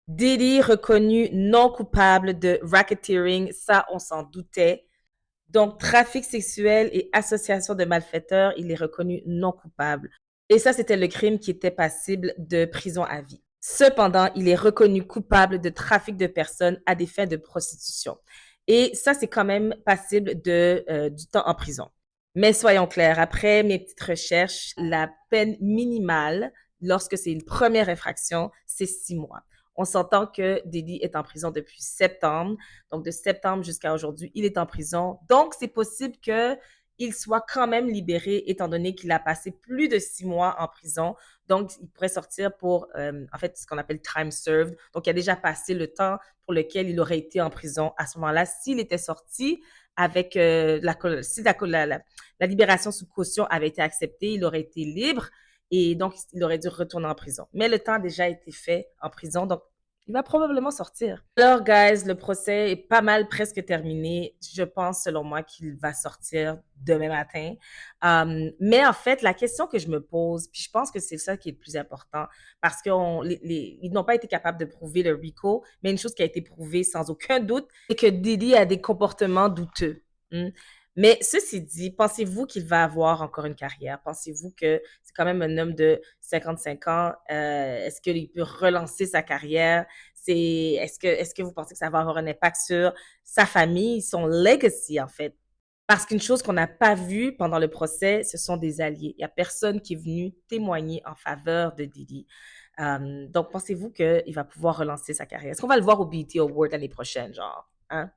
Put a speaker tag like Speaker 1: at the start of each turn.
Speaker 1: Diddy reconnu non coupable de racketeering, ça on s'en doutait. Donc, trafic sexuel et association de malfaiteurs, il est reconnu non coupable. Et ça, c'était le crime qui était passible de prison à vie. Cependant, il est reconnu coupable de trafic de personnes à des fins de prostitution. Et ça, c'est quand même passible du temps en prison. Mais soyons clairs, après mes petites recherches, la peine minimale, lorsque c'est une première infraction, c'est 6 mois. On s'entend que Diddy est en prison depuis septembre. Donc, de septembre jusqu'à aujourd'hui, il est en prison. Donc, c'est possible qu'il soit quand même libéré, étant donné qu'il a passé plus de 6 mois en prison. Donc, il pourrait sortir pour, en fait, ce qu'on appelle time served. Donc, il a déjà passé le temps pour lequel il aurait été en prison à ce moment-là. S'il était sorti avec si la libération sous caution avait été acceptée, il aurait été libre et donc il aurait dû retourner en prison. Mais le temps a déjà été fait en prison, donc il va probablement sortir. Alors, guys, le procès est pas mal presque terminé. Je pense, selon moi, qu'il va sortir demain matin. Mais en fait, la question que je me pose, puis je pense que c'est ça qui est le plus important, parce qu'ils n'ont pas été capables de prouver le RICO, mais une chose qui a été prouvée sans aucun doute, c'est que Diddy a des comportements douteux. Hmm. Mais ceci dit, pensez-vous qu'il va avoir encore une carrière? Pensez-vous que c'est quand même un homme de 55 ans? Est-ce qu'il peut relancer sa carrière? Est-ce que vous pensez que ça va avoir un impact sur sa famille, son legacy, en fait? Parce qu'une chose qu'on n'a pas vue pendant le procès, ce sont des alliés. Il n'y a personne qui est venu témoigner en faveur de Didi. Donc, pensez-vous qu'il va pouvoir relancer sa carrière? Est-ce qu'on va le voir au BET Award l'année prochaine, genre? Hein?